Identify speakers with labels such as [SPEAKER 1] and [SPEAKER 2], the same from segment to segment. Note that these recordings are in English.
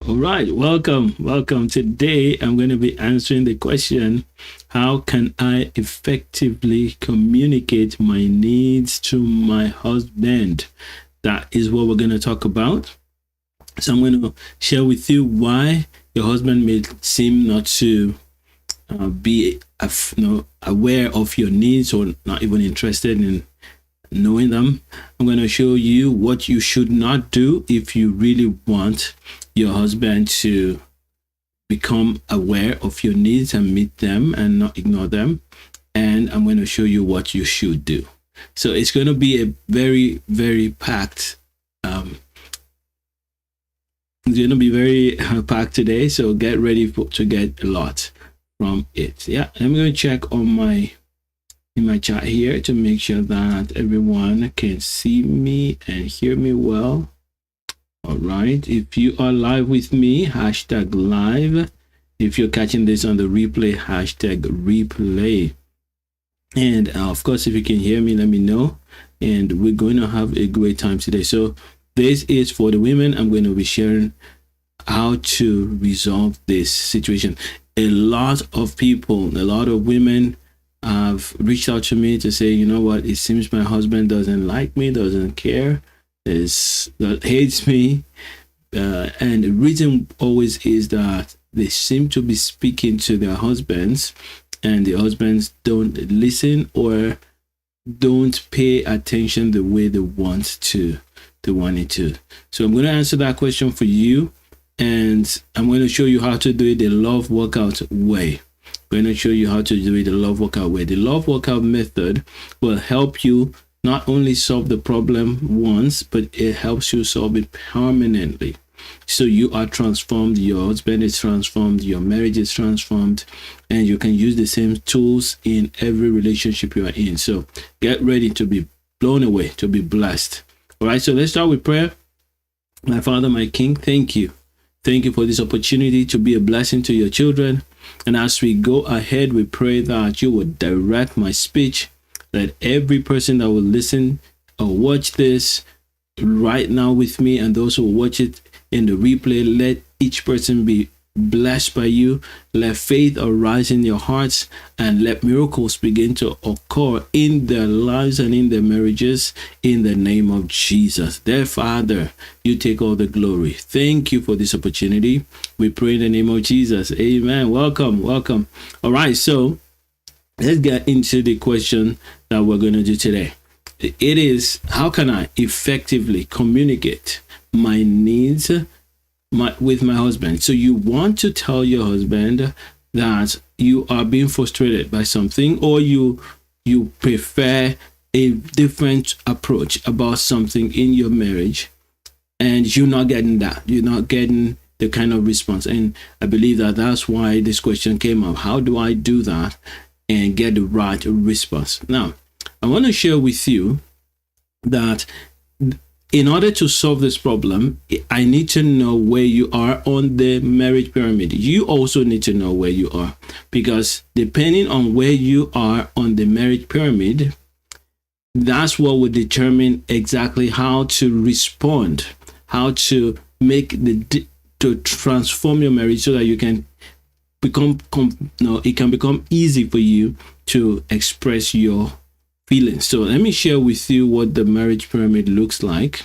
[SPEAKER 1] All right, welcome. Today I'm going to be answering the question, how can I effectively communicate my needs to my husband? That is what we're going to talk about. So I'm going to share with you why your husband may seem not to be aware of your needs or not even interested in knowing them. I'm going to show you what you should not do if you really want your husband to become aware of your needs and meet them and not ignore them. And I'm going to show you what you should do. So it's going to be a very, very packed it's going to be very packed today, so get ready to get a lot from it. Yeah, I'm going to check on my chat here to make sure that everyone can see me and hear me well. All right, if you are live with me, hashtag live. If you're catching this on the replay, hashtag replay. And of course, if you can hear me, let me know. And we're going to have a great time today. So this is for the women. I'm going to be sharing how to resolve this situation. A lot of people, a lot of women have reached out to me to say, you know what, it seems my husband doesn't like me, doesn't care, hates me. And the reason always is that they seem to be speaking to their husbands, and the husbands don't listen or don't pay attention the way they want to. So I'm going to answer that question for you, and I'm going to show you how to do it the love workout way. I'm going to show you how to do it the love workout way. The love workout method will help you not only solve the problem once, but it helps you solve it permanently. So you are transformed, your husband is transformed, your marriage is transformed, and you can use the same tools in every relationship you are in. So get ready to be blown away, to be blessed. All right, so let's start with prayer. My Father, my King, thank you. Thank you for this opportunity to be a blessing to your children. And as we go ahead, we pray that you will direct my speech, that every person that will listen or watch this right now with me, and those who will watch it in the replay, let each person be blessed by you. Let faith arise in your hearts, and let miracles begin to occur in their lives and in their marriages, in the name of Jesus. Dear Father, you take all the glory. Thank you for this opportunity. We pray in the name of Jesus. Amen. Welcome. All right, so let's get into the question that we're going to do today. It is, how can I effectively communicate my needs with my husband? So you want to tell your husband that you are being frustrated by something, or you prefer a different approach about something in your marriage, and you're not getting that. You're not getting the kind of response. And I believe that that's why this question came up. How do I do that and get the right response? Now, I want to share with you that in order to solve this problem, I need to know where you are on the marriage pyramid. You also need to know where you are, because depending on where you are on the marriage pyramid, that's what will determine exactly how to respond, how to to transform your marriage so that you can it can become easy for you to express your feelings. So let me share with you what the marriage pyramid looks like,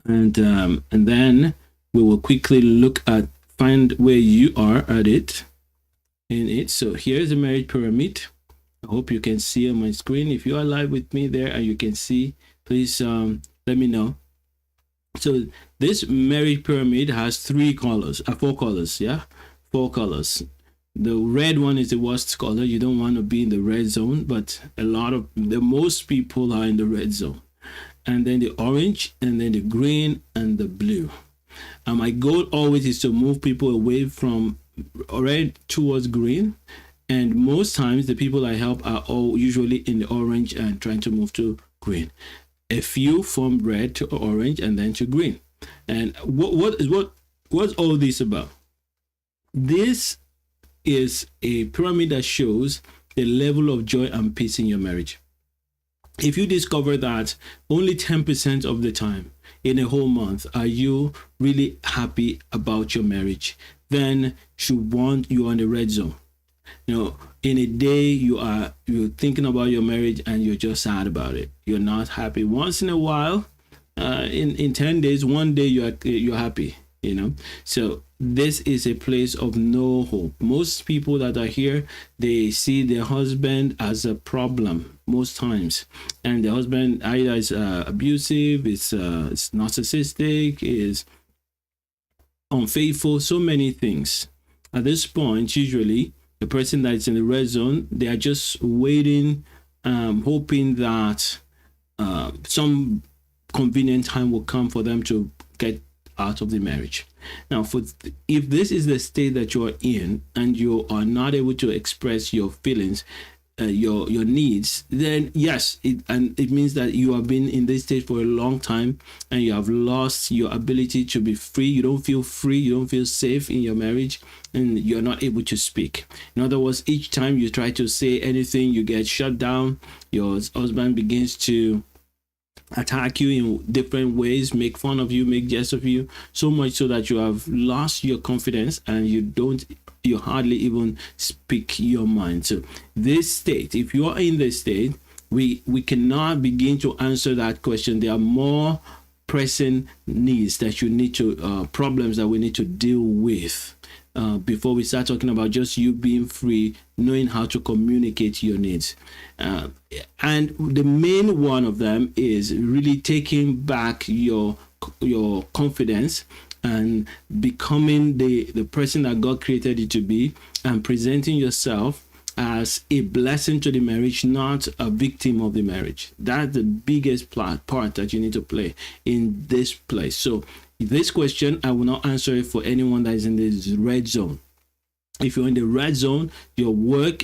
[SPEAKER 1] and then we will quickly find where you are at it in it. So here's the marriage pyramid. I hope you can see on my screen. If you are live with me there and you can see, please let me know. So this marriage pyramid has four colors. Yeah, 4 colors. The red one is the worst color. You don't want to be in the red zone, but most people are in the red zone. And then the orange, and then the green, and the blue. And my goal always is to move people away from red towards green. And most times the people I help are all usually in the orange and trying to move to green. A few from red to orange and then to green. And what's all this about? This is a pyramid that shows the level of joy and peace in your marriage. If you discover that only 10% of the time in a whole month, are you really happy about your marriage? Then you're on the red zone. In a day you're thinking about your marriage and you're just sad about it. You're not happy. Once in a while, in 10 days, one day you're happy. So this is a place of no hope. Most people that are here, they see their husband as a problem most times, and the husband either is abusive, is narcissistic, is unfaithful, so many things. At this point, usually the person that's in the red zone, they are just waiting, hoping that some convenient time will come for them to get out of the marriage. Now, if this is the state that you are in and you are not able to express your feelings, your needs, then yes, it means that you have been in this state for a long time and you have lost your ability to be free. You don't feel free, you don't feel safe in your marriage, and you're not able to speak. In other words, each time you try to say anything, you get shut down. Your husband begins to attack you in different ways, make fun of you, make jest of you, so much so that you have lost your confidence and you hardly even speak your mind. So this state, if you are in this state, we cannot begin to answer that question. There are more pressing needs that you need to problems that we need to deal with before we start talking about just you being free, knowing how to communicate your needs. And the main one of them is really taking back your confidence and becoming the person that God created you to be, and presenting yourself as a blessing to the marriage, not a victim of the marriage. That's the biggest part that you need to play in this place. So this question, I will not answer it for anyone that is in this red zone. If you're in the red zone, your work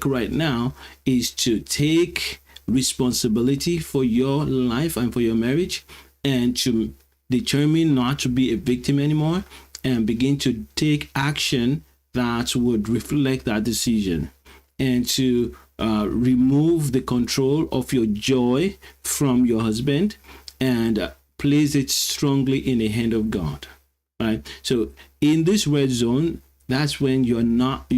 [SPEAKER 1] right now is to take responsibility for your life and for your marriage, and to determine not to be a victim anymore, and begin to take action that would reflect that decision, and to remove the control of your joy from your husband and place it strongly in the hand of God. Right? So in this red zone, that's when you have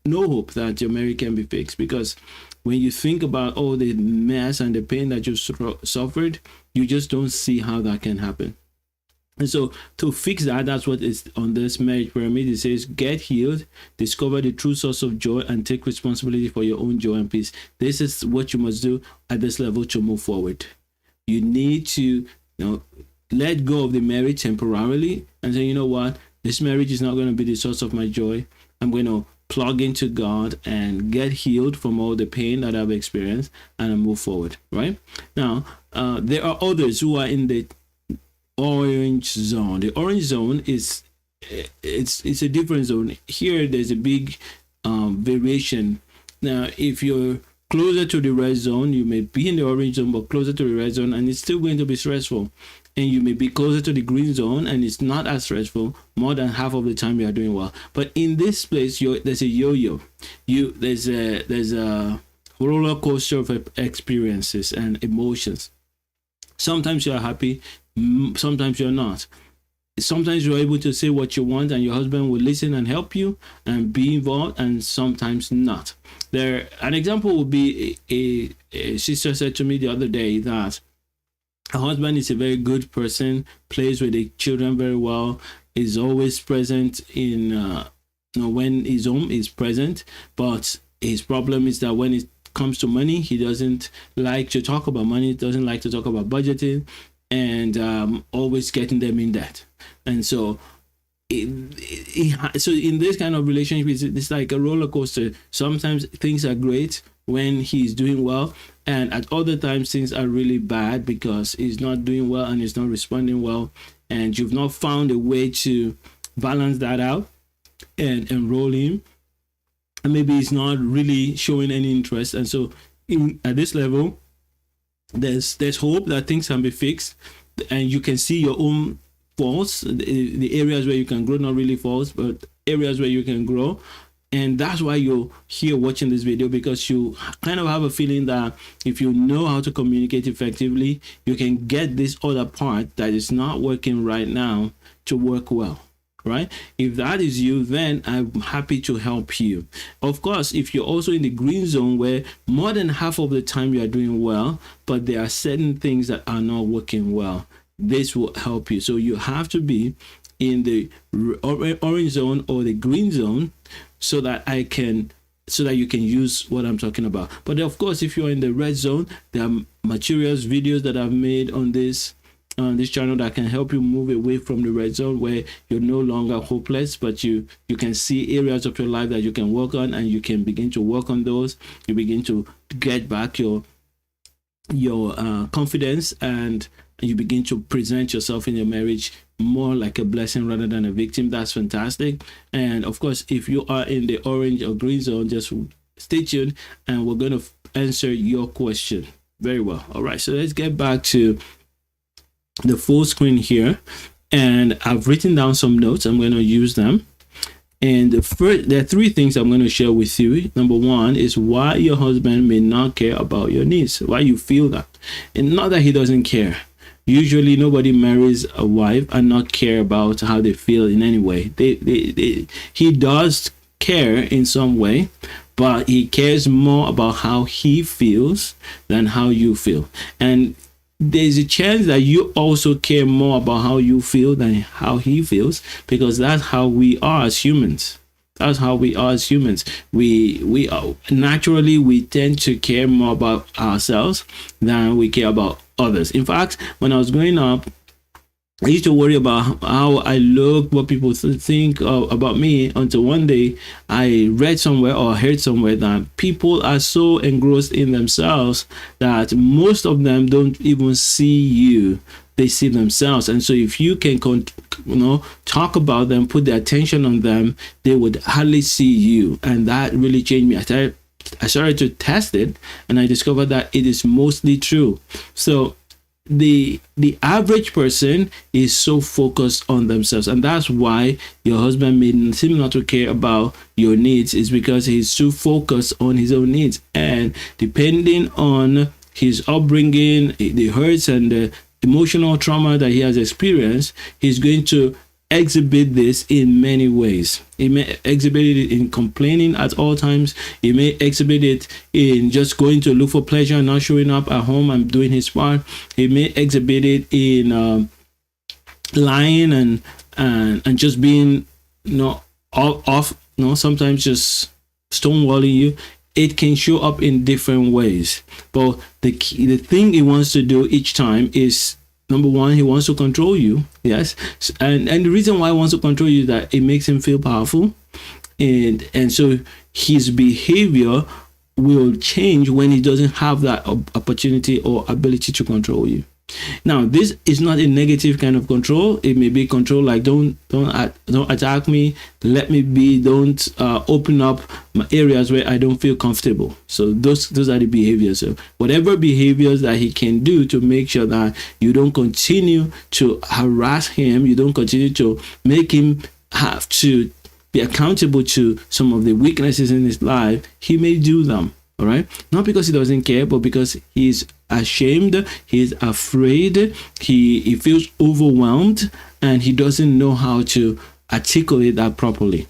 [SPEAKER 1] no hope that your marriage can be fixed, because when you think about all the mess and the pain that you suffered, you just don't see how that can happen. And so to fix that, that's what is on this marriage pyramid. It says, get healed, discover the true source of joy, and take responsibility for your own joy and peace. This is what you must do at this level to move forward. You need to let go of the marriage temporarily and say, you know what, this marriage is not going to be the source of my joy. I'm going to plug into God and get healed from all the pain that I've experienced, and I move forward. Right now, there are others who are in the orange zone. The orange zone is it's a different zone. Here, there's a big variation. Now, if you're closer to the red zone, you may be in the orange zone, but closer to the red zone, and it's still going to be stressful. And you may be closer to the green zone, and it's not as stressful. More than half of the time, you are doing well. But in this place, there's a yo-yo. There's a roller coaster of experiences and emotions. Sometimes you are happy, sometimes you're not. Sometimes you're able to say what you want, and your husband will listen and help you and be involved, and sometimes not. An example would be a sister said to me the other day that her husband is a very good person, plays with the children very well, is always present when he's home, is present. But his problem is that when it comes to money, he doesn't like to talk about money, doesn't like to talk about budgeting, and always getting them in debt. And so in this kind of relationship, it's like a roller coaster. Sometimes things are great when he's doing well, and at other times things are really bad because he's not doing well and he's not responding well, and you've not found a way to balance that out and enroll him, and maybe he's not really showing any interest. And so at this level, there's hope that things can be fixed, and you can see your own faults, the areas where you can grow, not really faults, but areas where you can grow, And that's why you're here watching this video, because you kind of have a feeling that if you know how to communicate effectively, you can get this other part that is not working right now to work well. Right? If that is you, then I'm happy to help you. Of course, if you're also in the green zone where more than half of the time you are doing well, but there are certain things that are not working well, this will help you. So you have to be in the orange zone or the green zone so that you can use what I'm talking about. But of course, if you're in the red zone, there are materials, videos that I've made on this channel that can help you move away from the red zone where you're no longer hopeless, but you can see areas of your life that you can work on, and you can begin to work on those. You begin to get back your confidence, and you begin to present yourself in your marriage more like a blessing rather than a victim. That's fantastic. And of course, if you are in the orange or green zone, just stay tuned and we're going to answer your question. Very well. All right, so let's get back to the full screen here, and I've written down some notes. I'm going to use them. And there are three things I'm going to share with you. Number one is why your husband may not care about your needs, why you feel that. And not that he doesn't care. Usually nobody marries a wife and not care about how they feel in any way. He does care in some way, but he cares more about how he feels than how you feel. And there's a chance that you also care more about how you feel than how he feels, because that's how we are as humans. That's how we are as humans. We are, naturally, we tend to care more about ourselves than we care about others. In fact, when I was growing up, I used to worry about how I look, what people think about me, until one day I read somewhere or heard somewhere that people are so engrossed in themselves that most of them don't even see you. They see themselves. And so if you can talk about them, put the attention on them, they would hardly see you. And that really changed me. I started to test it, and I discovered that it is mostly true. So the average person is so focused on themselves, and that's why your husband may seem not to care about your needs, is because he's too focused on his own needs. And depending on his upbringing, the hurts and the emotional trauma that he has experienced, he's going to exhibit this in many ways. He may exhibit it in complaining at all times. He may exhibit it in just going to look for pleasure and not showing up at home and doing his part. He may exhibit it in lying and just being off, sometimes just stonewalling you. It can show up in different ways, but the thing he wants to do each time is, number one, he wants to control you. Yes. And the reason why he wants to control you is that it makes him feel powerful. And so his behavior will change when he doesn't have that opportunity or ability to control you. Now, this is not a negative kind of control. It may be control like don't attack me, let me be, don't open up my areas where I don't feel comfortable. So those are the behaviors. So whatever behaviors that he can do to make sure that you don't continue to harass him, you don't continue to make him have to be accountable to some of the weaknesses in his life, he may do them. All right, not because he doesn't care, but because he's ashamed, he's afraid, he feels overwhelmed, and he doesn't know how to articulate that properly.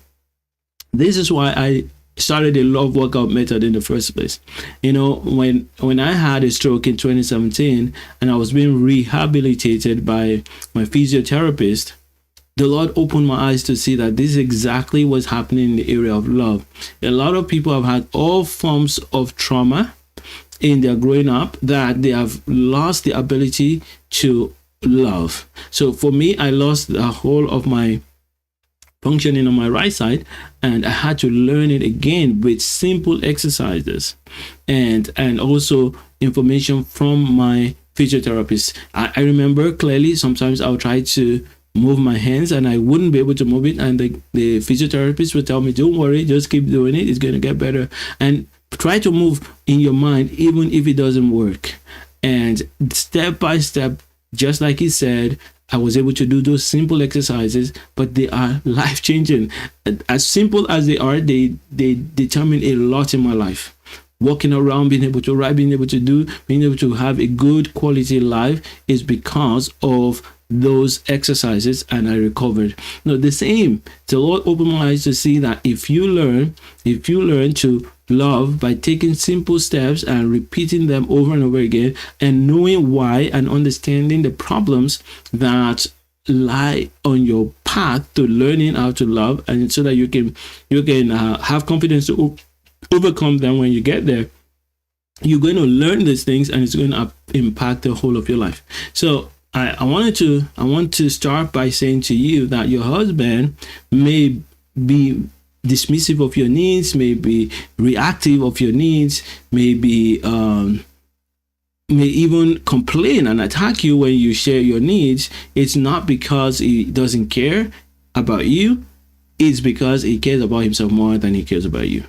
[SPEAKER 1] This is why I started a love workout method in the first place. When I had a stroke in 2017 and I was being rehabilitated by my physiotherapist, the Lord opened my eyes to see that this is exactly what's happening in the area of love. A lot of people have had all forms of trauma in their growing up, that they have lost the ability to love. So for me, I lost the whole of my functioning on my right side, and I had to learn it again with simple exercises and also information from my physiotherapist. I remember clearly, sometimes I'll try to move my hands and I wouldn't be able to move it, and the physiotherapist would tell me, don't worry, just keep doing it, it's going to get better. And try to move in your mind even if it doesn't work. And step by step, just like he said, I was able to do those simple exercises, but they are life changing. As simple as they are, they determine a lot in my life. Walking around, being able to write, being able to have a good quality life is because of those exercises, and I recovered. No, the same. The Lord opened my eyes to see that if you learn to love by taking simple steps and repeating them over and over again, and knowing why and understanding the problems that lie on your path to learning how to love, and so that you can have confidence to overcome them when you get there, you're going to learn these things, and it's going to impact the whole of your life. So I want to start by saying to you that your husband may be dismissive of your needs, may be reactive of your needs, may even complain and attack you when you share your needs. It's not because he doesn't care about you, it's because he cares about himself more than he cares about you.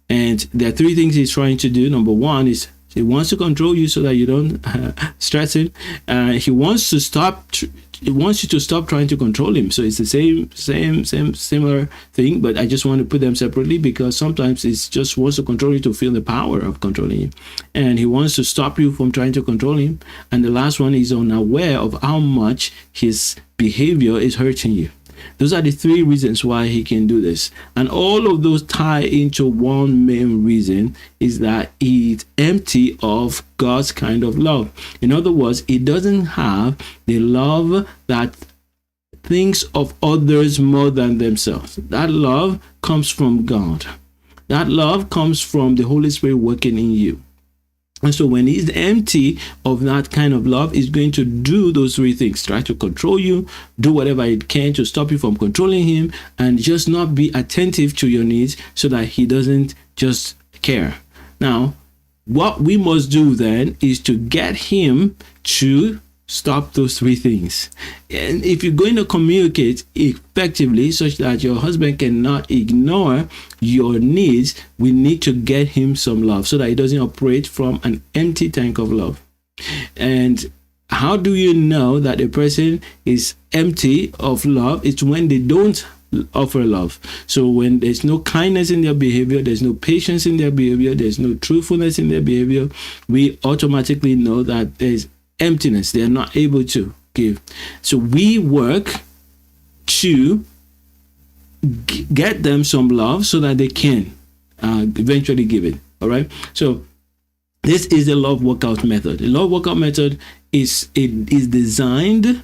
[SPEAKER 1] And there are three things he's trying to do. Number one is he wants to control you so that you don't stress him. He wants you to stop trying to control him. So it's the similar thing, but I just want to put them separately because sometimes it just wants to control you to feel the power of controlling you. And he wants to stop you from trying to control him. And the last one is unaware of how much his behavior is hurting you. Those are the three reasons why he can do this. And all of those tie into one main reason, is that he's empty of God's kind of love. In other words, he doesn't have the love that thinks of others more than themselves. That love comes from God. That love comes from the Holy Spirit working in you. And so when he's empty of that kind of love, he's going to do those three things: try to control you, do whatever it can to stop you from controlling him, and just not be attentive to your needs so that he doesn't just care. Now, what we must do then is to get him to stop those three things. And if you're going to communicate effectively such that your husband cannot ignore your needs, we need to get him some love so that he doesn't operate from an empty tank of love. And how do you know that a person is empty of love? It's when they don't offer love. So when there's no kindness in their behavior, there's no patience in their behavior, there's no truthfulness in their behavior, we automatically know that there's emptiness. They are not able to give. So we work to get them some love so that they can eventually give it. All right. So this is the love workout method. The love workout method is designed.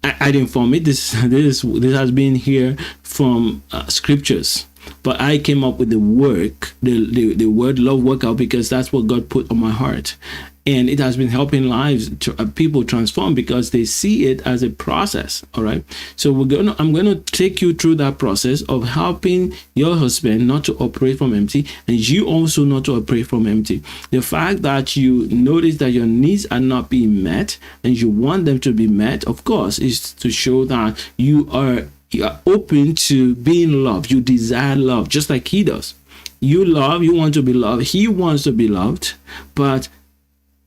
[SPEAKER 1] I didn't form it. This has been here from scriptures. But I came up with the word love workout because that's what God put on my heart. And it has been helping lives, people transform because they see it as a process. All right. So I'm going to take you through that process of helping your husband not to operate from empty, and you also not to operate from empty. The fact that you notice that your needs are not being met and you want them to be met, of course, is to show that you are open to being loved. You desire love just like he does. You want to be loved. He wants to be loved, but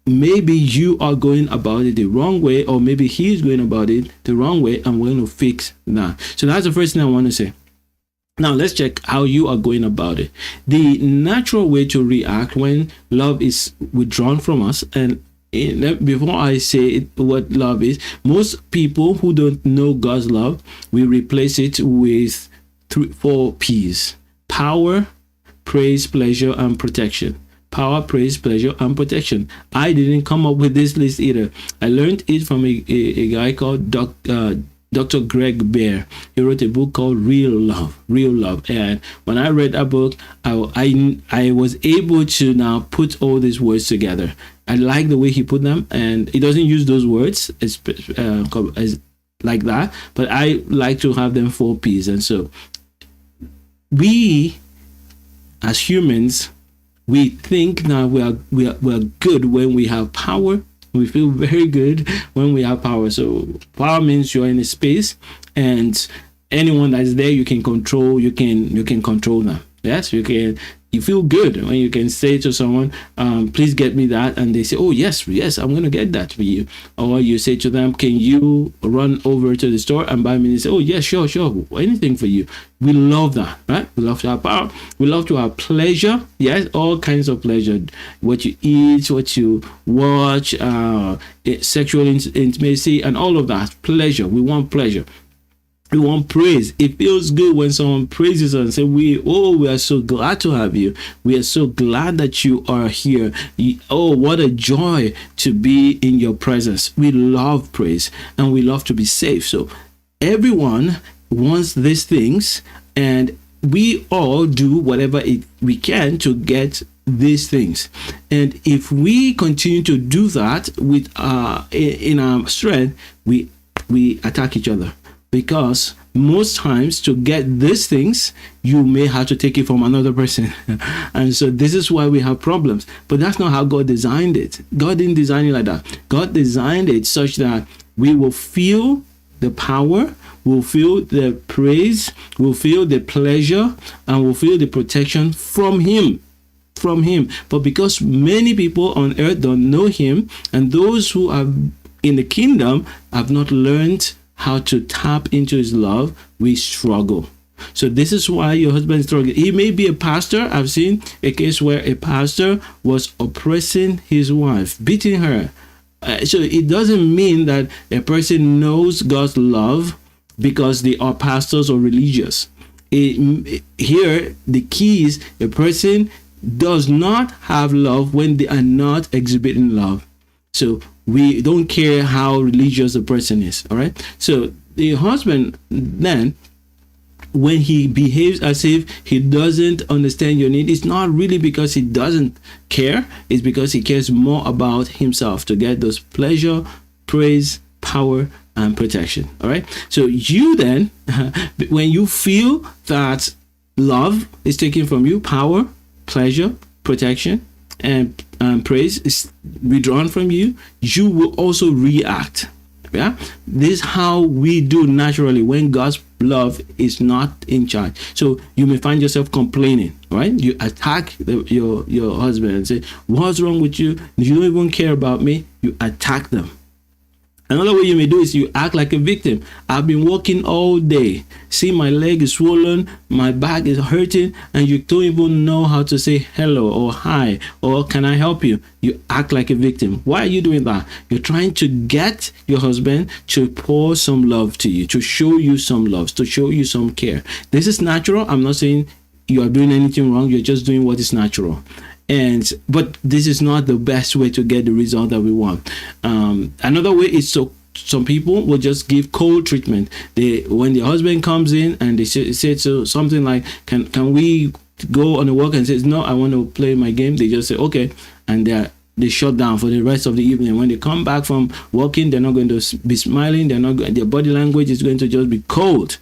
[SPEAKER 1] maybe you are going about it the wrong way, or maybe he's going about it the wrong way, and we're going to fix that. So that's the first thing I want to say. Now let's check how you are going about it. The natural way to react when love is withdrawn from us, and before I say what love is, most people who don't know God's love, we replace it with 4 P's: power, praise, pleasure, and protection. Power, praise, pleasure, and protection. I didn't come up with this list either. I learned it from a guy called Dr. Greg Bear. He wrote a book called Real Love. And when I read that book, I was able to now put all these words together. I like the way he put them, and he doesn't use those words as like that, but I like to have them 4 P's. And so we, as humans, we think that we are good when we have power. We feel very good when we have power. So power means you're in a space, and anyone that's there, you can control. You can control them. Yes, you can You feel good when you can say to someone, please get me that, and they say, oh yes, I'm going to get that for you. Or you say to them, can you run over to the store and buy me? They say, oh yes, sure, anything for you. We love that, right? We love to have power. We love to have pleasure. Yes, all kinds of pleasure. What you eat, what you watch, sexual intimacy, and all of that. Pleasure. We want pleasure. We want praise. It feels good when someone praises us and say, we are so glad to have you. We are so glad that you are here. Oh, what a joy to be in your presence. We love praise and we love to be safe. So everyone wants these things, and we all do whatever we can to get these things. And if we continue to do that with in our strength, we attack each other. Because most times to get these things, you may have to take it from another person. And so this is why we have problems. But that's not how God designed it. God didn't design it like that. God designed it such that we will feel the power, we'll feel the praise, we'll feel the pleasure, and we'll feel the protection from Him. But because many people on earth don't know Him, and those who are in the kingdom have not learned how to tap into His love, we struggle. So this is why your husband is struggling. He may be a pastor. I've seen a case where a pastor was oppressing his wife, beating her. So it doesn't mean that a person knows God's love because they are pastors or religious. Here, the key is a person does not have love when they are not exhibiting love. So we don't care how religious the person is. All right. So the husband then, when he behaves as if he doesn't understand your need, it's not really because he doesn't care. It's because he cares more about himself to get those pleasure, praise, power, and protection. All right. So you then, when you feel that love is taken from you, power, pleasure, protection, and praise is withdrawn from you, you will also react. Yeah, this is how we do naturally when God's love is not in charge. So you may find yourself complaining, right? You attack your husband and say, what's wrong with you? You don't even care about me. You attack them. Another way you may do is you act like a victim. I've been working all day. See, my leg is swollen, my back is hurting, and you don't even know how to say hello or hi or can I help you? You act like a victim. Why are you doing that? You're trying to get your husband to pour some love to you, to show you some love, to show you some care. This is natural. I'm not saying you are doing anything wrong. You're just doing what is natural. But this is not the best way to get the result that we want. Another way is, so some people will just give cold treatment. When the husband comes in and they say so something like, can we go on a walk, and says, no, I want to play my game, they just say okay, and they shut down for the rest of the evening. When they come back from walking, they're not going to be smiling. Their body language is going to just be cold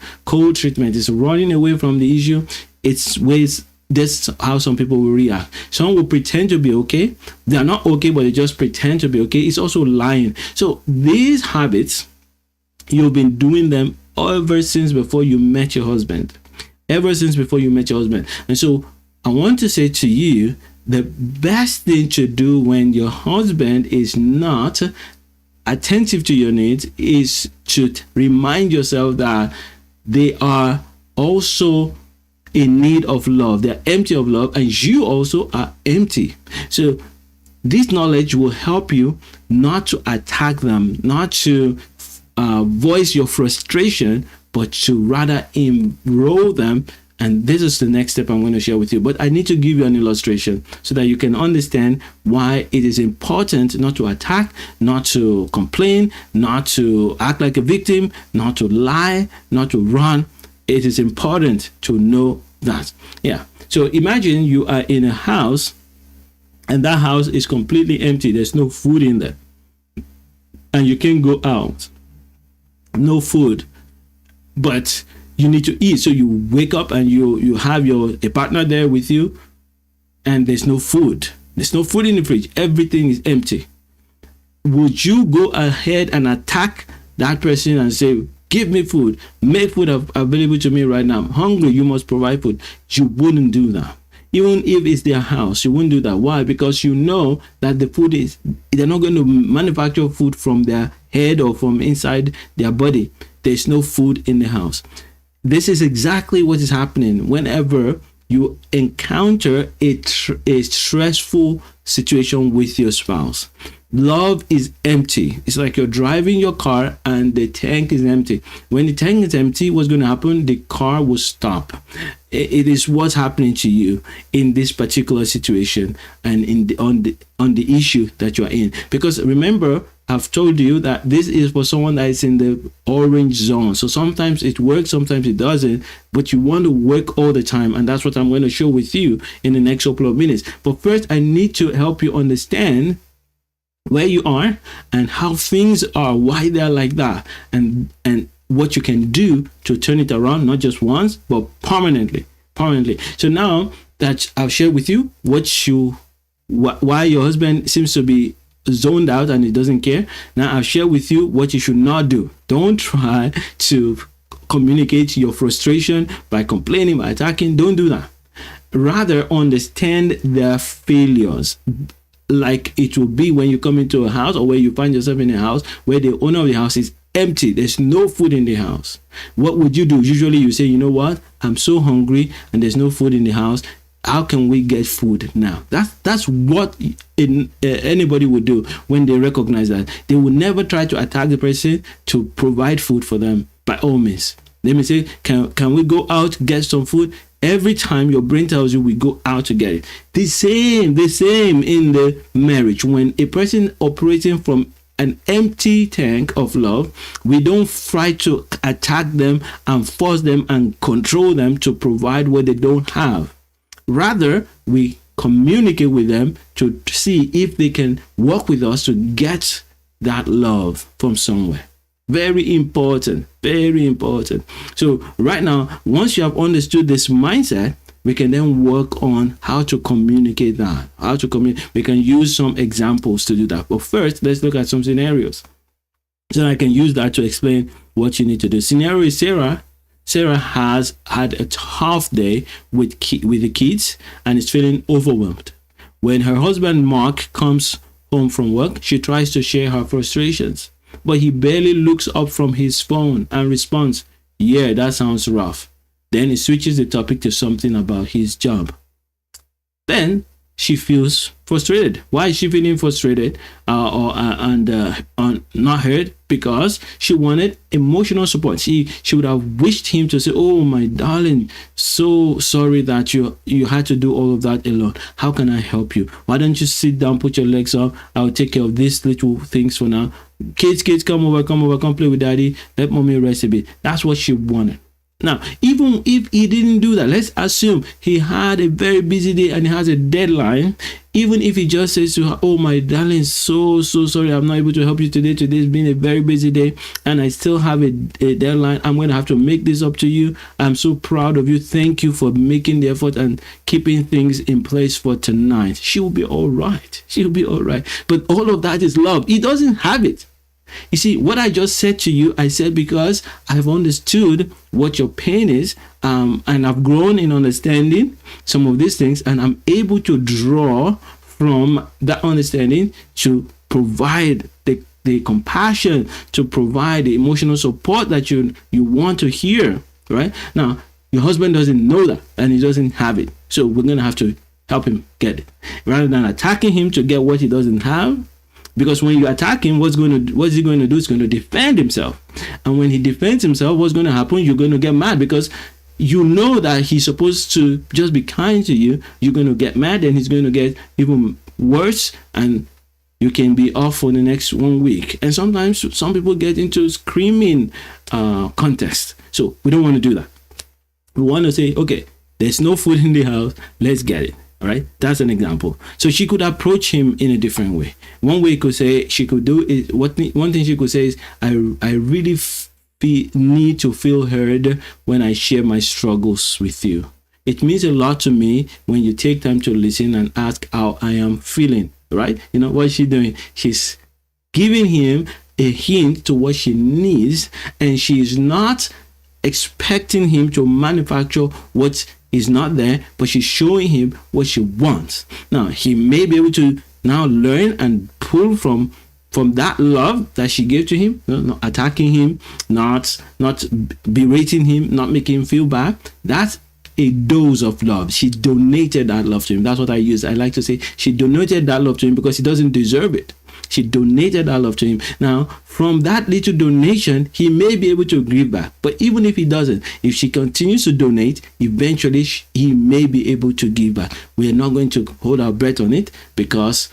[SPEAKER 1] treatment. It's running away from the issue. It's ways. That's how some people will react. Some will pretend to be okay. They are not okay, but they just pretend to be okay. It's also lying. So these habits, you've been doing them ever since before you met your husband. And so I want to say to you, the best thing to do when your husband is not attentive to your needs is to remind yourself that they are also in need of love. They're empty of love, and you also are empty. So this knowledge will help you not to attack them, not to voice your frustration, but to rather enroll them. And this is the next step I'm going to share with you. But I need to give you an illustration so that you can understand why it is important not to attack, not to complain, not to act like a victim, not to lie, not to run. It is important to know that. Yeah. So imagine you are in a house and that house is completely empty. There's no food in there. And you can't go out. No food. But you need to eat. So you wake up and you have a partner there with you, and there's no food. There's no food in the fridge. Everything is empty. Would you go ahead and attack that person and say, give me food, make food available to me right now, I'm hungry, you must provide food? You wouldn't do that. Even if it's their house, you won't do that. Why? Because you know that the food is, they're not going to manufacture food from their head or from inside their body. There's no food in the house. This is exactly what is happening whenever you encounter a stressful situation with your spouse. Love is empty. It's like you're driving your car and the tank is empty. When the tank is empty, what's going to happen? The car will stop. It is what's happening to you in this particular situation and on the issue that you're in. Because remember, I've told you that this is for someone that is in the orange zone. So sometimes it works, sometimes it doesn't, but you want to work all the time. And that's what I'm going to show with you in the next couple of minutes. But first, I need to help you understand where you are and how things are, why they're like that, and what you can do to turn it around, not just once, but permanently. So now that I've shared with you why your husband seems to be zoned out and he doesn't care, now I've shared with you what you should not do. Don't try to communicate your frustration by complaining, by attacking. Don't do that. Rather, understand their failures. Like it will be when you come into a house or where you find yourself in a house where the owner of the house is empty. There's no food in the house. What would you do? Usually you say, you know what? I'm so hungry and there's no food in the house. How can we get food now? That's what anybody would do when they recognize that. They will never try to attack the person to provide food for them. By all means, let me say, can we go out, get some food? Every time your brain tells you we go out to get it. The same in the marriage. When a person operating from an empty tank of love, we don't try to attack them and force them and control them to provide what they don't have. Rather, we communicate with them to see if they can work with us to get that love from somewhere. Very important. So right now, once you have understood this mindset, we can then work on how to communicate that. We can use some examples to do that. But first, let's look at some scenarios. So I can use that to explain what you need to do. Scenario is Sarah. Sarah has had a tough day with the kids and is feeling overwhelmed. When her husband Mark comes home from work, she tries to share her frustrations, but he barely looks up from his phone and responds, "Yeah, that sounds rough." Then he switches the topic to something about his job. Then she feels frustrated. Why is she feeling frustrated and not heard? Because she wanted emotional support. She would have wished him to say, "Oh, my darling, so sorry that you had to do all of that alone. How can I help you? Why don't you sit down, put your legs up? I'll take care of these little things for now. Kids, come over, come play with daddy. Let mommy rest a bit." That's what she wanted. Now, even if he didn't do that, let's assume he had a very busy day and he has a deadline. Even if he just says to her, "Oh, my darling, so sorry, I'm not able to help you today. Today's been a very busy day and I still have a deadline. I'm going to have to make this up to you. I'm so proud of you. Thank you for making the effort and keeping things in place for tonight." She will be all right. But all of that is love. He doesn't have it. You see, what I just said to you, I said because I've understood what your pain is, and I've grown in understanding some of these things, and I'm able to draw from that understanding to provide the compassion, to provide the emotional support that you want to hear, right? Now, your husband doesn't know that, and he doesn't have it. So we're going to have to help him get it. Rather than attacking him to get what he doesn't have, because when you attack him, what's he going to do? He's going to defend himself. And when he defends himself, what's going to happen? You're going to get mad because you know that he's supposed to just be kind to you. You're going to get mad and he's going to get even worse, and you can be off for the next 1 week. And sometimes some people get into screaming contest. So we don't want to do that. We want to say, okay, there's no food in the house. Let's get it. All right, that's an example. So she could approach him in a different way. One way one thing she could say is, I really need to feel heard when I share my struggles with you. It means a lot to me when you take time to listen and ask how I am feeling. Right? You know what she's doing? She's giving him a hint to what she needs, and she's not expecting him to manufacture what is not there, but she's showing him what she wants. Now, he may be able to now learn and pull from that love that she gave to him, not attacking him, not berating him, not making him feel bad. That's a dose of love. She donated that love to him. That's what I use. I like to say she donated that love to him because he doesn't deserve it. She donated that love to him. Now, from that little donation, he may be able to give back. But even if he doesn't, if she continues to donate, eventually he may be able to give back. We are not going to hold our breath on it because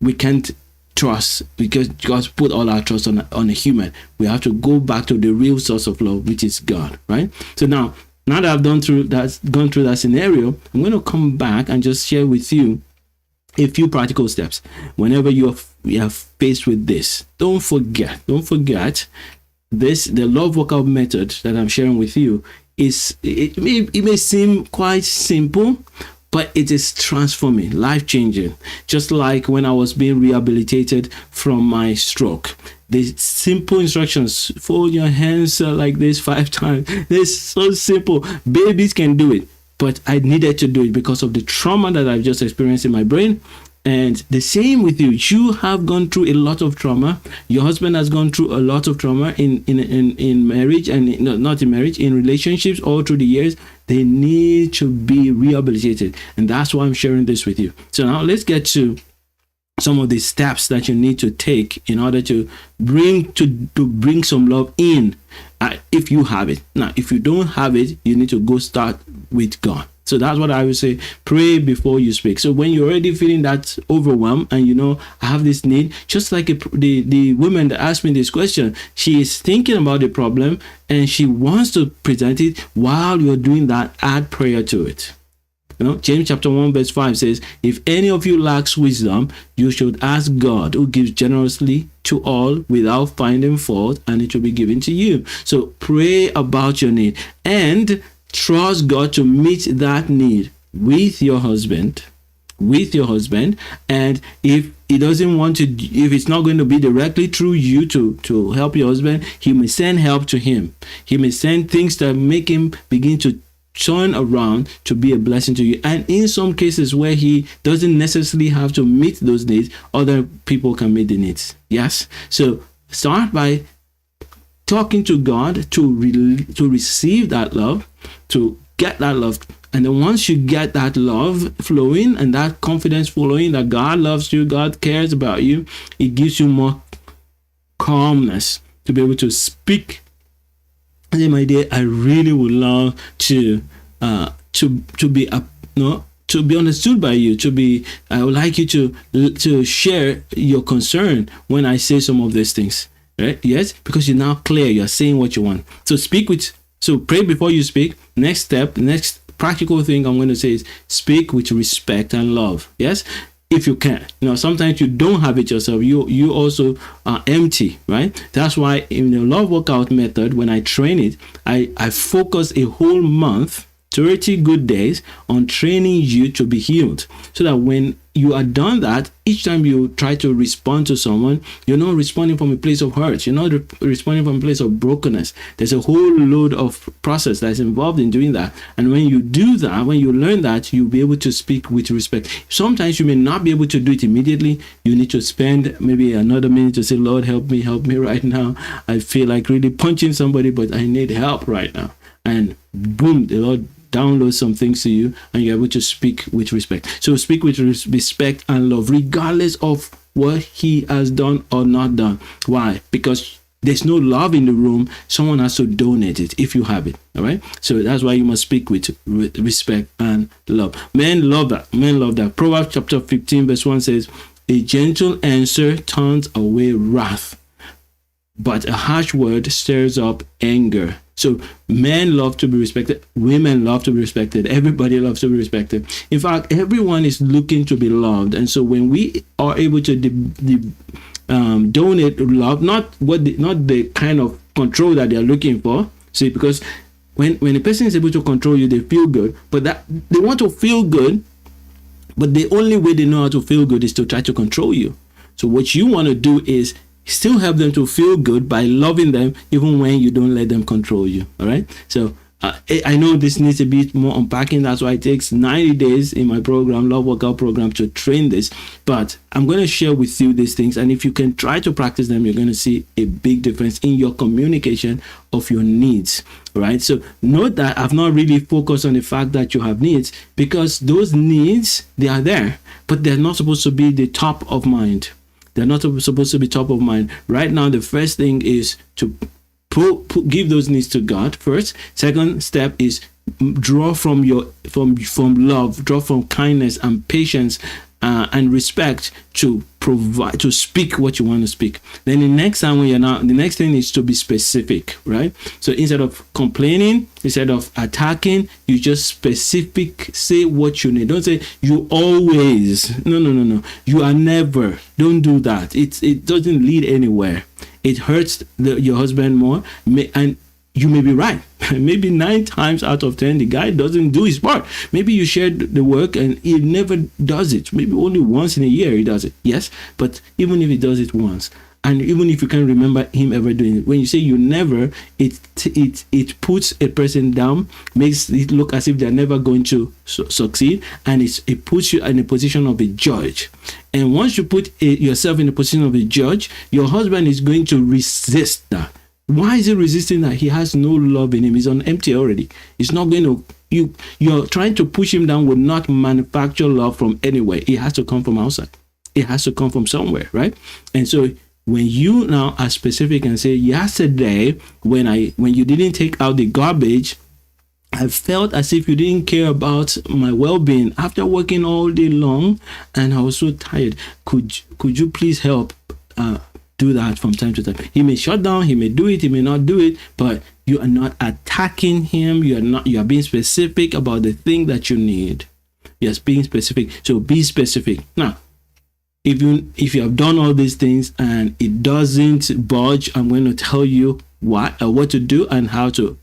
[SPEAKER 1] we can't trust, because God put all our trust on a human. We have to go back to the real source of love, which is God, right? So now that I've gone through that scenario, I'm going to come back and just share with you a few practical steps. Whenever you are faced with this, don't forget this. The love workout method that I'm sharing with you it may seem quite simple, but it is transforming, life-changing. Just like when I was being rehabilitated from my stroke. The simple instructions: fold your hands like this 5 times. It's so simple. Babies can do it. But I needed to do it because of the trauma that I've just experienced in my brain. And the same with you. You have gone through a lot of trauma. Your husband has gone through a lot of trauma in marriage, and not in marriage, in relationships all through the years. They need to be rehabilitated. And that's why I'm sharing this with you. So now let's get to some of the steps that you need to take in order to bring some love in, if you have it. Now, if you don't have it, you need to go start with God. So that's what I would say. Pray before you speak. So when you're already feeling that overwhelmed and I have this need, just like the woman that asked me this question, she is thinking about the problem and she wants to present it. While you're doing that, add prayer to it. James chapter 1 verse 5 says, if any of you lacks wisdom, you should ask God, who gives generously to all without finding fault, and it will be given to you. So pray about your need and trust God to meet that need with your husband. And if he doesn't want to, if it's not going to be directly through you to help your husband, he may send help to him. He may send things that make him begin to turn around to be a blessing to you. And in some cases where he doesn't necessarily have to meet those needs, other people can meet the needs. Yes. So start by talking to God to receive that love, to get that love. And then once you get that love flowing and that confidence flowing that God loves you, God cares about you, it gives you more calmness to be able to speak. And then, my dear, I really would love to be to be understood by you. I would like you to share your concern when I say some of these things. Right? Yes, because you're now clear. You're saying what you want. So pray before you speak. Next practical thing I'm going to say is speak with respect and love. Yes, if you can. Sometimes you don't have it yourself. You also are empty, right? That's why in the love workout method, when I train it, I focus a whole month, 30 good days, on training you to be healed, so that when you are done that, each time you try to respond to someone, you're not responding from a place of hurt. You're not responding from a place of brokenness. There's a whole load of process that's involved in doing that. And when you do that, when you learn that, you'll be able to speak with respect. Sometimes you may not be able to do it immediately. You need to spend maybe another minute to say, Lord, help me right now. I feel like really punching somebody, but I need help right now. And boom, the Lord download some things to you, and you're able to speak with respect. So speak with respect and love, regardless of what he has done or not done. Why? Because there's no love in the room. Someone has to donate it if you have it. All right. So that's why you must speak with respect and love. Men love that. Men love that. Proverbs chapter 15 verse 1 says, a gentle answer turns away wrath, but a harsh word stirs up anger. So men love to be respected. Women love to be respected. Everybody loves to be respected. In fact, everyone is looking to be loved. And so when we are able to donate love, not the kind of control that they're looking for. See, because when a person is able to control you, they feel good. But that they want to feel good, but the only way they know how to feel good is to try to control you. So what you want to do is still help them to feel good by loving them, even when you don't let them control you. All right. So I know this needs a bit more unpacking. That's why it takes 90 days in my program, Love Workout program, to train this. But I'm going to share with you these things. And if you can try to practice them, you're going to see a big difference in your communication of your needs, right? So note that I've not really focused on the fact that you have needs, because those needs, they are there, but they're not supposed to be the top of mind. They're not supposed to be top of mind. Right now, the first thing is to give those needs to God first. Second step is draw from love, draw from kindness and patience and respect to provide, to speak what you want to speak. Then the next time when the next thing is to be specific, right? So instead of complaining, instead of attacking, you just say what you need. Don't say you always. No. You are never. Don't do that. It doesn't lead anywhere. It hurts your husband more, and you may be right. Maybe 9 times out of 10, the guy doesn't do his part. Maybe you shared the work and he never does it. Maybe only once in a year he does it. Yes, but even if he does it once, and even if you can't remember him ever doing it, when you say you never, it puts a person down, makes it look as if they're never going to succeed, and it puts you in a position of a judge. And once you put yourself in a position of a judge, your husband is going to resist that. Why is he resisting that? He has no love in him. He's on empty already. He's not going to, you're trying to push him down, will not manufacture love from anywhere. It has to come from outside. It has to come from somewhere, right? And so when you now are specific and say, yesterday, when you didn't take out the garbage, I felt as if you didn't care about my well-being after working all day long, and I was so tired. Could you please help do that from time to time? He may shut down, he may do it, he may not do it, but you are not attacking him. You are being specific about the thing that you need. Yes, being specific. So be specific. Now, if you have done all these things and it doesn't budge, I'm going to tell you what to do and how to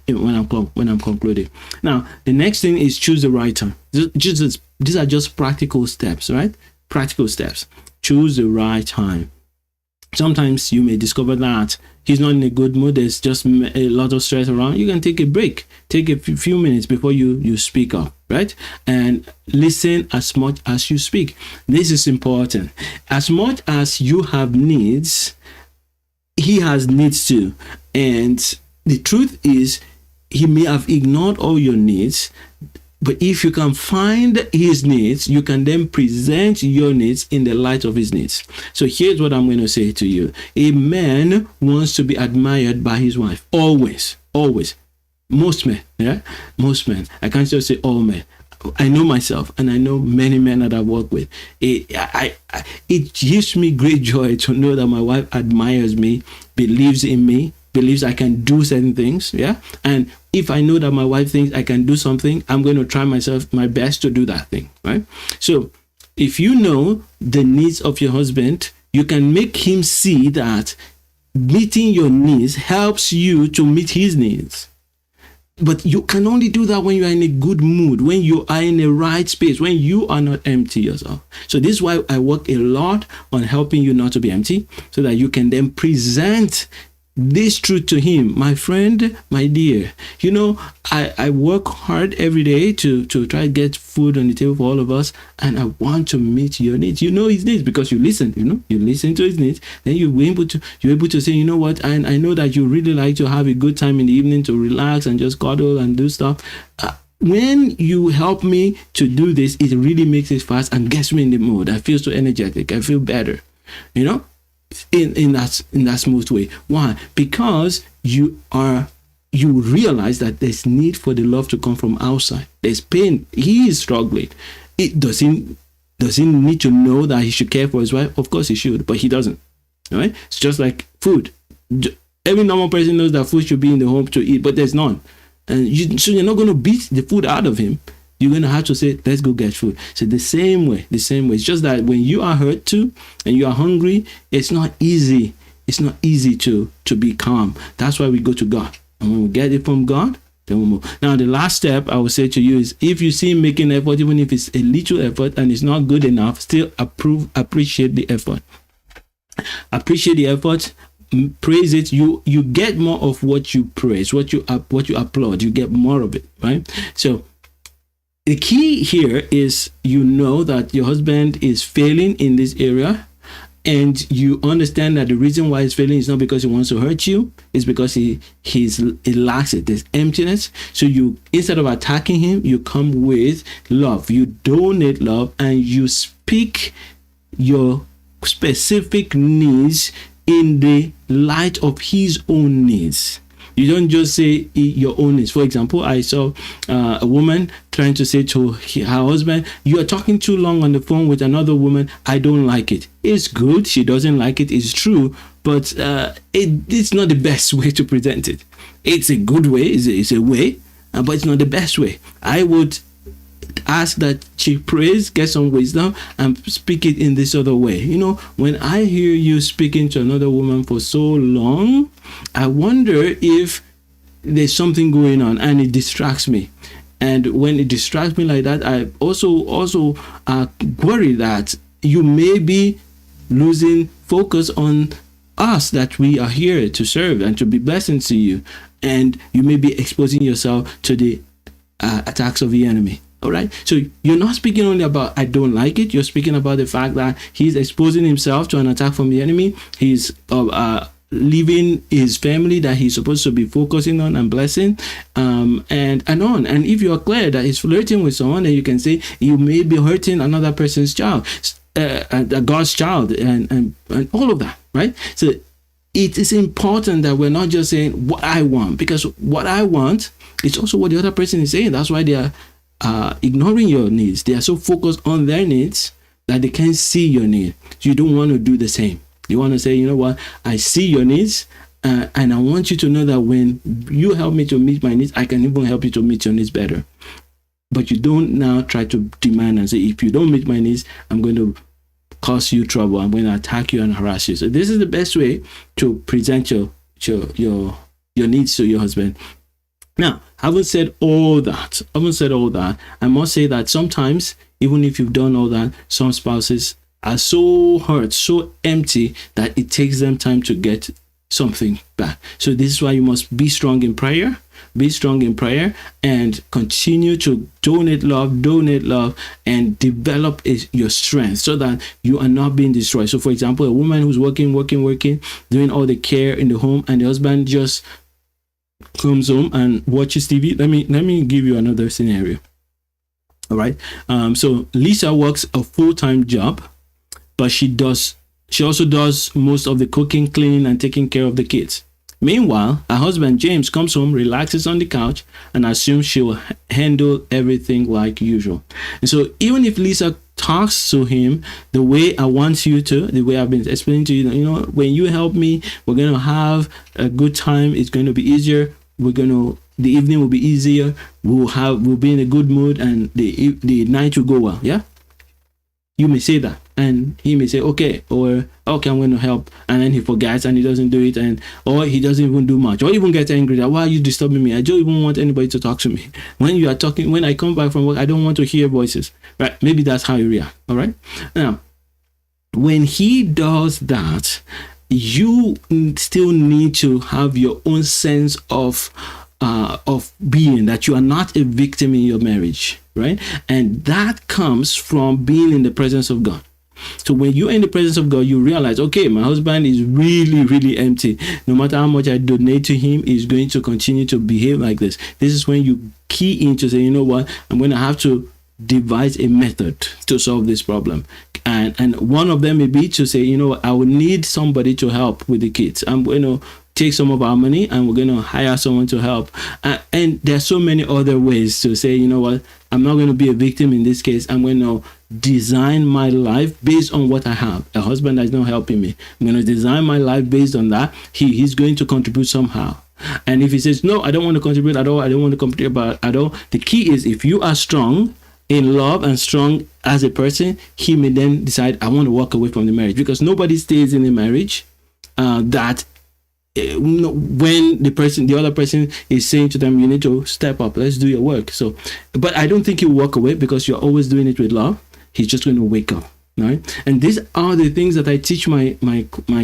[SPEAKER 1] when I'm concluding. Now, the next thing is choose the right time. These are just practical steps, right? Practical steps. Choose the right time. Sometimes you may discover that he's not in a good mood. There's just a lot of stress around. You can take a break. Take a few minutes before you speak up, right? And listen as much as you speak. This is important. As much as you have needs, he has needs too. And the truth is, he may have ignored all your needs, but if you can find his needs, you can then present your needs in the light of his needs. So here's what I'm going to say to you. A man wants to be admired by his wife. Always. Most men, yeah? Most men. I can't just say all men. I know myself, and I know many men that I work with. It gives me great joy to know that my wife admires me, believes in me, believes I can do certain things, yeah? And if I know that my wife thinks I can do something, I'm going to try my best to do that thing, right? So if you know the needs of your husband, you can make him see that meeting your needs helps you to meet his needs. But you can only do that when you are in a good mood, when you are in the right space, when you are not empty yourself. So this is why I work a lot on helping you not to be empty, so that you can then present this truth to him. My friend, my dear, I work hard every day to try to get food on the table for all of us, and I want to meet your needs. You know his needs because you listen. You listen to his needs. Then you're able to say, you know what, and I know that you really like to have a good time in the evening to relax and just cuddle and do stuff. When you help me to do this, it really makes it fast and gets me in the mood. I feel so energetic. I feel better. In that smooth way. Why? Because you realize that there's need for the love to come from outside. There's pain. He is struggling. Does he need to know that he should care for his wife? Of course he should, but he doesn't. All right? It's just like food. Every normal person knows that food should be in the home to eat, but there's none. And so you're not going to beat the food out of him. You're going to have to say, let's go get food. So the same way. It's just that when you are hurt too and you are hungry, it's not easy. It's not easy to be calm. That's why we go to God. And when we get it from God, then we move. Now, the last step I would say to you is, if you see him making effort, even if it's a little effort and it's not good enough, still appreciate the effort. Appreciate the effort. praise it, you get more of what you praise, what you applaud. You get more of it, right? So the key here is, you know that your husband is failing in this area, and you understand that the reason why he's failing is not because he wants to hurt you, it's because he lacks it. There's emptiness. So you, instead of attacking him, you come with love. You donate love, and you speak your specific needs in the light of his own needs. You don't just say your own needs. For example, I saw a woman trying to say to her husband, "You are talking too long on the phone with another woman. I don't like it." It's good. She doesn't like it. It's true. But it's not the best way to present it. It's a good way. It's a way, but it's not the best way. I would ask that she prays, get some wisdom, and speak it in this other way. You know, when I hear you speaking to another woman for so long, I wonder if there's something going on, and it distracts me. And when it distracts me like that, I also worry that you may be losing focus on us, that we are here to serve and to be blessings to you, and you may be exposing yourself to the attacks of the enemy. All right. So you're not speaking only about "I don't like it." You're speaking about the fact that he's exposing himself to an attack from the enemy. He's leaving his family that he's supposed to be focusing on and blessing, and on. And if you're clear that he's flirting with someone, then you can say you may be hurting another person's child, God's child, and all of that. Right. So it is important that we're not just saying what I want, because what I want is also what the other person is saying. That's why they are ignoring your needs. They are so focused on their needs that they can't see your need. So you don't want to do the same. You want to say, you know what, I see your needs, and I want you to know that when you help me to meet my needs, I can even help you to meet your needs better. But you don't now try to demand and say, if you don't meet my needs, I'm going to cause you trouble. I'm going to attack you and harass you. So this is the best way to present your needs to your husband. Now, having said all that, I must say that sometimes, even if you've done all that, some spouses are so hurt, so empty, that it takes them time to get something back. So this is why you must be strong in prayer. Be strong in prayer and continue to donate love, and develop your strength so that you are not being destroyed. So, for example, a woman who's working, doing all the care in the home, and the husband just comes home and watches TV. Let me give you another scenario. All right. So Lisa works a full-time job, but she also does most of the cooking, cleaning, and taking care of the kids. Meanwhile, her husband James comes home, relaxes on the couch, and assumes she will handle everything like usual. And so even if Lisa talks to him the way I want you to, the way I've been explaining to you, you know, when you help me, we're going to have a good time. It's going to be easier. The evening will be easier. We'll be in a good mood, and the night will go well. Yeah. You may say that, and he may say, okay, or okay, I'm going to help, and then he forgets and he doesn't do it, or he doesn't even do much, or even gets angry that, why are you disturbing me? I don't even want anybody to talk to me. When I come back from work, I don't want to hear voices. Right? Maybe that's how you react. All right. Now, when he does that, you still need to have your own sense of being, that you are not a victim in your marriage, right? And that comes from being in the presence of God. So when you're in the presence of God, you realize, okay, my husband is really, really empty. No matter how much I donate to him, he's going to continue to behave like this. This is when you key into say, you know what, I'm going to have to devise a method to solve this problem. And one of them may be to say, you know, I will need somebody to help with the kids. I'm going to take some of our money and we're going to hire someone to help. And there's so many other ways to say, you know what, I'm not going to be a victim in this case. I'm going to design my life based on what I have. A husband that's not helping me, I'm going to design my life based on that. He's going to contribute somehow. And if he says, no, I don't want to contribute at all, I don't want to contribute at all, the key is, if you are strong in love and strong as a person, he may then decide, I want to walk away from the marriage. Because nobody stays in a marriage that when the other person is saying to them, you need to step up, let's do your work. So, but I don't think he'll walk away, because you're always doing it with love. He's just going to wake up. right? And these are the things that I teach my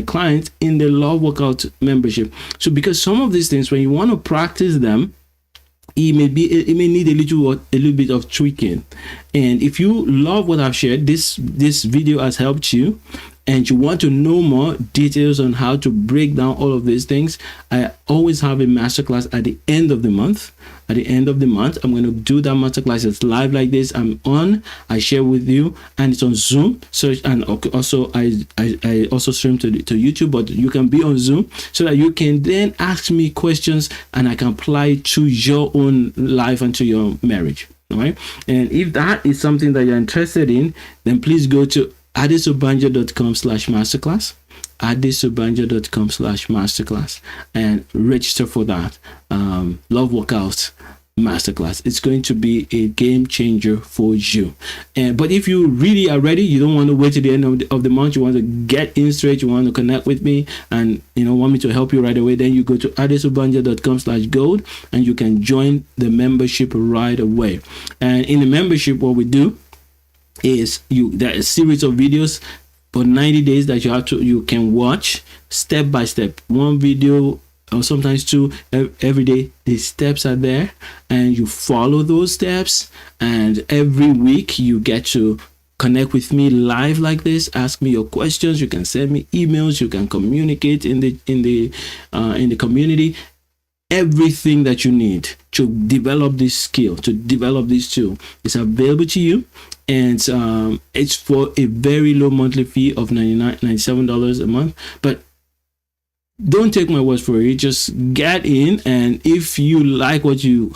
[SPEAKER 1] clients in the Love Workout membership. So because some of these things, when you want to practice them, it may need a little bit of tweaking. And if you love what I've shared, this video has helped you, and you want to know more details on how to break down all of these things, I always have a masterclass at the end of the month. At the end of the month, I'm going to do that masterclass. It's live like this. I share with you, and it's on Zoom. So, and also I also stream to YouTube, but you can be on Zoom so that you can then ask me questions, and I can apply to your own life and to your marriage. All right. And if that is something that you're interested in, then please go to adesobanjo.com/masterclass, adesobanjo.com/masterclass, and register for that Love Workout masterclass. It's going to be a game changer for you. But if you really are ready, you don't want to wait till the end of the month, you want to get in straight, you want to connect with me, and want me to help you right away, then you go to adesobanjo.com/gold, and you can join the membership right away. And in the membership, what we do is there are a series of videos for 90 days that you can watch step by step, one video or sometimes two every day. The steps are there, and you follow those steps, and every week you get to connect with me live like this, ask me your questions, you can send me emails, you can communicate in the community. Everything that you need to develop this skill, to develop this tool, is available to you, and it's for a very low monthly fee of $97 a month. But don't take my words for it. Just get in, and if you like what you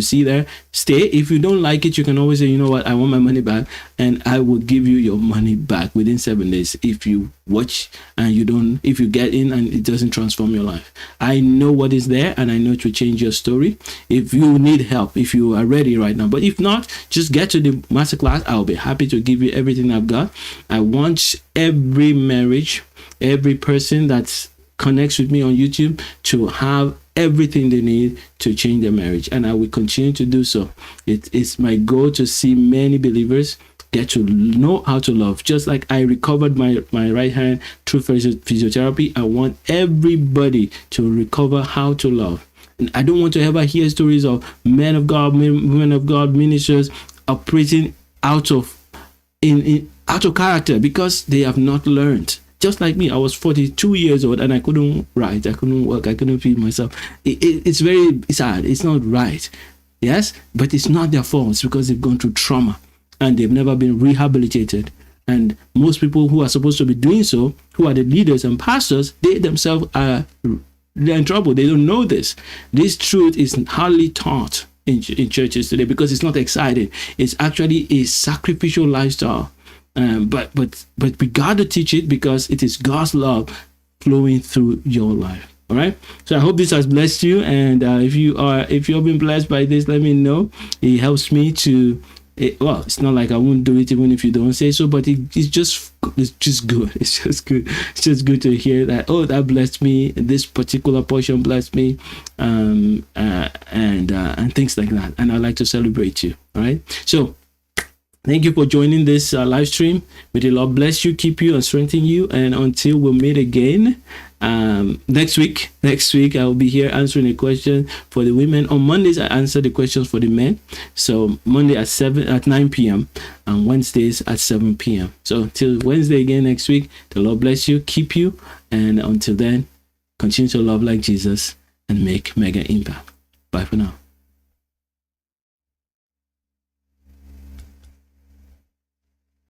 [SPEAKER 1] see there, stay. If you don't like it, you can always say, you know what, I want my money back, and I will give you your money back within 7 days if you watch and if you get in and it doesn't transform your life. I know what is there, and I know it will change your story. If you need help, if you are ready right now, but if not, just get to the masterclass. I'll be happy to give you everything I've got. I want every marriage, every person that's connects with me on YouTube to have everything they need to change their marriage, and I will continue to do so. It's my goal to see many believers get to know how to love. Just like I recovered my right hand through physiotherapy, I want everybody to recover how to love. And I don't want to ever hear stories of men of God, women of God, ministers operating out of character because they have not learned. Just like me, I was 42 years old and I couldn't write, I couldn't work, I couldn't feed myself. It's very sad. It's not right. Yes, but it's not their fault. It's because they've gone through trauma and they've never been rehabilitated. And most people who are supposed to be doing so, who are the leaders and pastors, they themselves they're in trouble. They don't know this. This truth is hardly taught in churches today because it's not exciting. It's actually a sacrificial lifestyle. But we got to teach it because it is God's love flowing through your life. All right. So I hope this has blessed you. And if you've been blessed by this, let me know. It helps me to. Well, it's not like I won't do it even if you don't say so, but it's just good. It's just good. It's just good to hear that. Oh, that blessed me. This particular portion blessed me, and things like that. And I'd like to celebrate you. All right. So thank you for joining this live stream. May the Lord bless you, keep you, and strengthen you. And until we meet again next week, I will be here answering a question for the women. On Mondays, I answer the questions for the men. So Monday at 9 p.m. and Wednesdays at 7 p.m. So till Wednesday again next week, the Lord bless you, keep you. And until then, continue to love like Jesus and make mega impact. Bye for now.